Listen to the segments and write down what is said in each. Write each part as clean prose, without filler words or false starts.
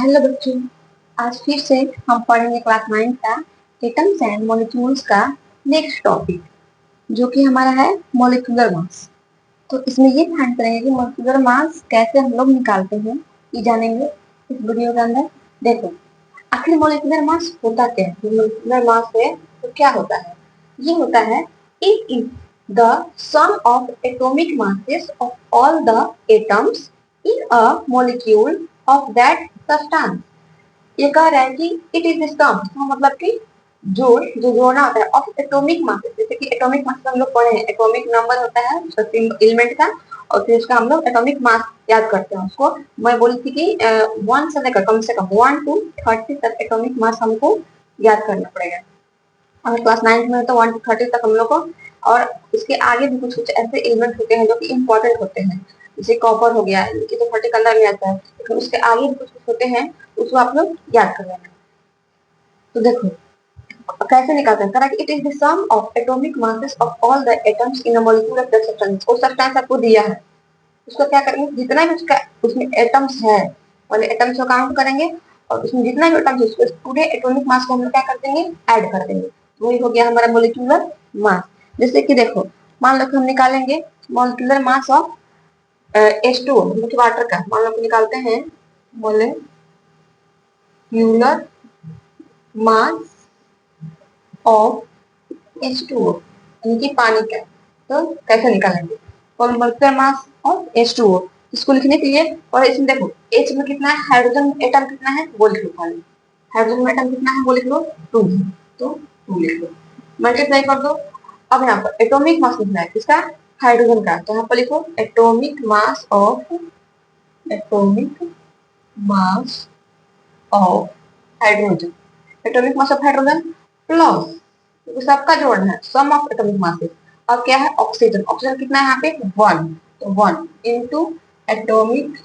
Hello बच्चों, आज फिर से हम पढ़ेंगे क्लास 9 का एटम्स एंड मॉलिक्यूल्स का नेक्स्ट टॉपिक, जो कि हमारा है मॉलिक्यूलर मास। तो इसमें ये फाइंड करेंगे कि मॉलिक्यूलर मास कैसे हम लोग निकालते हैं, ये जानेंगे इस वीडियो के अंदर। देखो, आखिर मॉलिक्यूलर मास होता क्या है? मॉलिक्यूलर मास है तो क्या होता है? ये होता है it is the sum of atomic masses of all the atoms in a molecule of that substance. ये कह रहा है कि इट इज सम, मतलब कि जो जोड़ना होता है ऑफ एटॉमिक मास। जैसे कि एटॉमिक मास हम लोग पढ़े हैं, एटॉमिक नंबर होता है एलिमेंट का, और फिर उसका हम लोग एटॉमिक मास याद करते हैं। उसको मैं बोली थी कि 1 से लेकर कम से कम 1 to 30 तक एटॉमिक मास हमको याद करना पड़ेगा। हमें क्लास 9 में तो 1 to 30 तक हम लोग को, और इसके आगे भी कुछ कुछ ऐसे एलिमेंट होते हैं जो कि इम्पोर्टेंट होते हैं, जैसे कॉपर हो गया, ये तो 30 अंदर में आता है, लेकिन उसके आगे भी कुछ कुछ होते हैं, उसको आप लोग याद कर लेना। तो देखो कैसे निकालते हैं। करा कि it is the sum of atomic masses of all the atoms in a molecule of that substance. वो सब्सटेंस आपको दिया है, उसको क्या करेंगे, जितना भी उसका उसमें एटम्स है वाले एटम्स को काउंट करेंगे, और उसमें जितना भी एटम्स है उसको पूरे एटॉमिक मास को हम लोग क्या कर देंगे, ऐड कर देंगे। तो वही हो गया हमारा मॉलिक्यूलर मास। जैसे कि देखो, मान लो कि हम निकालेंगे मॉलिक्यूलर मास ऑफ H2O, मतलब कि वाटर का। मान लो कि निकालते हैं मॉलिक्यूलर मास ऑफ H2O, यानी कि पानी का। तो कैसे निकालेंगे मॉलिक्यूलर मास ऑफ H2O? इसको लिखने के लिए, और इसमें देखो H में कितना है, हाइड्रोजन एटम कितना है वो लिख लो। खाली हाइड्रोजन एटम कितना है वो लिख लो, 2। तो 2 लिख लो, मल्टीप्लाई कर दो। अब यहाँ पर एटॉमिक मास लिखना है किसका, हाइड्रोजन का। तो यहाँ पर लिखो atomic mass of hydrogen. Atomic mass of hydrogen plus, तो सबका जोड़ना है, सम ऑफ एटॉमिक मासेस। अब क्या है, ऑक्सीजन। ऑक्सीजन कितना है यहाँ पे, 1। तो 1 into atomic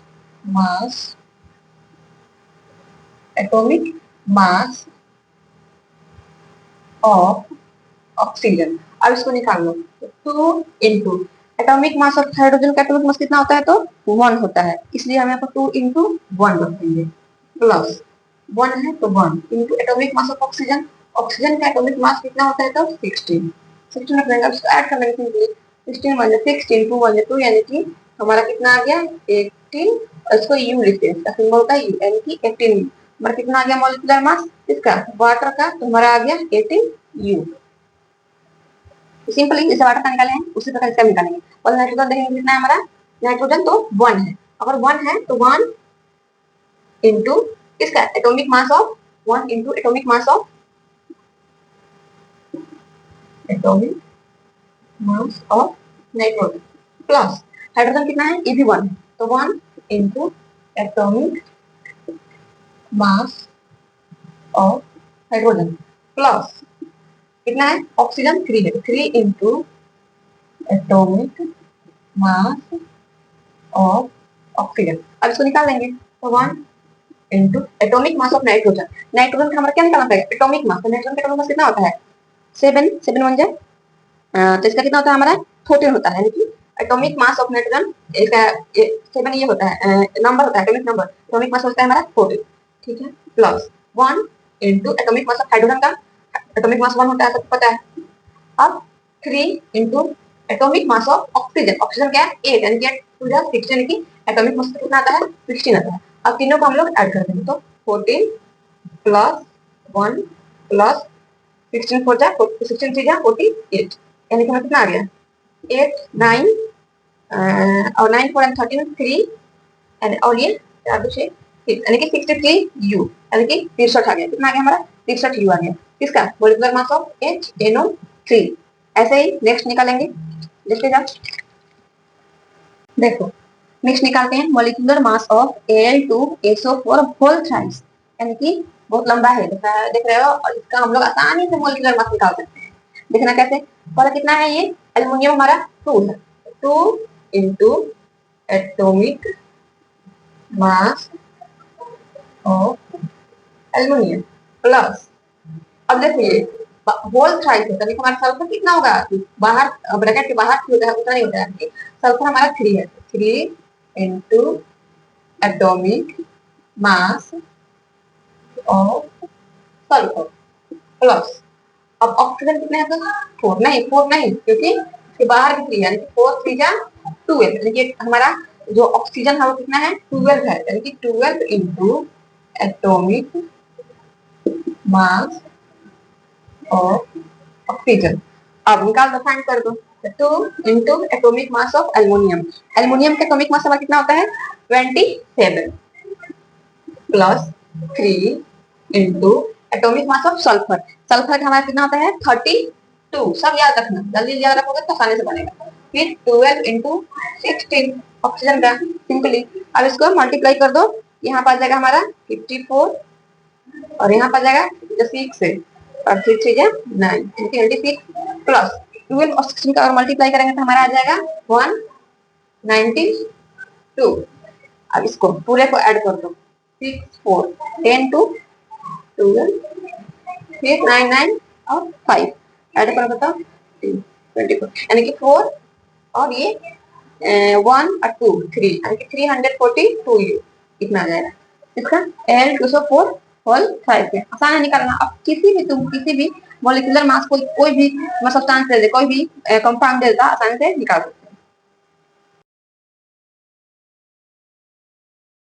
mass, atomic mass of oxygen. अब इसको निकाल लो, तो 2 into atomic mass of hydrogen का एटॉमिक मास कितना होता है, तो 1 होता है, इसलिए हम यहाँ पर 2 इनटू 1 रख देंगे, प्लस 1 है तो 1 into atomic mass of oxygen. Oxygen का एटॉमिक मास कितना होता है, तो 16 रख देंगे। अब इसको ऐड करने के लिए 16 1 16 2 1 2, यानी कि हमारा कितना आ गया, 18। इसको यू लिखते हैं, इसका सिंबल होता है यू, यानी कि 18 यू। हमारा कितना आ गया मॉलिक्यूलर मास इसका, वाटर का, तो हमारा आ गया 18 यू। सिंपली जैसे वाटर का निकाले हैं उसी प्रकार इसका निकालेंगे। और नाइट्रोजन देखेंगे कितना है हमारा, नाइट्रोजन तो 1 है। अगर 1 है तो 1 इनटू किसका, atomic mass of 1 into atomic mass of nitrogen, plus hydrogen कितना है, ये भी 1 है, तो 1 into atomic mass of hydrogen, plus कितना है, ऑक्सीजन 3 है, 3 into atomic mass of oxygen. अब इसको निकाल लेंगे, तो 1 into atomic mass of nitrogen. Nitrogen का हमारा क्या निकालना पड़ेगा, एटॉमिक मास। तो नाइट्रोजन का एटॉमिक मास कितना होता है, 7 7 1 जाए, तो इसका कितना होता है हमारा, 14 होता है, यानी कि एटॉमिक मास ऑफ नाइट्रोजन इसका 7 ये होता है, नंबर होता है एटॉमिक नंबर। एटॉमिक मास होता है हमारा 14, ठीक है, plus 1 into atomic mass of hydrogen का, एटॉमिक मास 1 होता है, सबको पता है। अब 3 into atomic mass of oxygen. Oxygen क्या है, 8, यानी कि 8 2 16, यानी कि एटॉमिक मास कितना आता है, 16 आता है। अब तीनों को हम लोग ऐड कर देंगे, तो 14 प्लस 1 प्लस 16 4 जा 16 3 जा 48, यानी कि हमें कितना आ गया, 8 9 और 9 4 13 3, और ये 4 2 6 यानी कि 63 यू, यानी कि 63 आ गया। कितना आ गया हमारा, 63 यू आ गया। किसका, मॉलिक्यूलर मास ऑफ HNO3। ऐसे ही नेक्स्ट निकालेंगे, देखते जाओ। देखो नेक्स्ट निकालते हैं molecular mass of Al2SO4 whole thrice, यानी कि बहुत लंबा है, देख रहे हो, और इसका हम लोग आसानी से मॉलिक्यूलर मास निकाल सकते हैं। देखना कैसे, और कितना है ये, एल्युमिनियम हमारा 2 है, 2 into atomic mass of aluminium, plus अब देखिए होल थ्राइस है, तभी हमारा सल्फर कितना होगा, बाहर ब्रैकेट के बाहर होता है, उतना नहीं होता है। सल्फर हमारा 3 है, 3 into atomic mass of sulphur plus, अब ऑक्सीजन कितने हैं तो 4 नहीं क्योंकि इसके बाहर भी 3 यानी कि 4 3 जा 12, यानी कि हमारा जो ऑक्सीजन है वो कितना है 12 है, यानी कि 12 into atomic mass of oxygen. अब निकाल दो, फाइंड कर दो। 2 into atomic mass of aluminium, aluminium का एटॉमिक मास कितना होता है 27 plus 3 into atomic mass of sulphur, sulphur का हमारा कितना होता है 32, सब याद रखना, जल्दी याद रखोगे तो आसानी से बनेगा। फिर 12 इंटू 16 ऑक्सीजन का सिंपली। अब इसको मल्टीप्लाई कर दो, यहाँ पर आ जाएगा हमारा 54 और यहाँ पर आ जाएगा 6 है और 3 3 9 26 प्लस 12 और 16 का और मल्टीप्लाई करेंगे तो हमारा आ जाएगा 192। अब इसको पूरे को ऐड कर दो, 6 4 10 टू 12 फिर 9 9 और 5 ऐड करो बताओ 24, यानी कि 4 और ये 1 और 2 3, यानी कि 342 यू इतना आ जाएगा। इसका L204 होल 5 है, आसान है निकालना। अब किसी भी मॉलिक्यूलर मास कोई भी सब्सटेंस दे दे, कोई भी कंपाउंड दे देता आसानी से निकाल दो।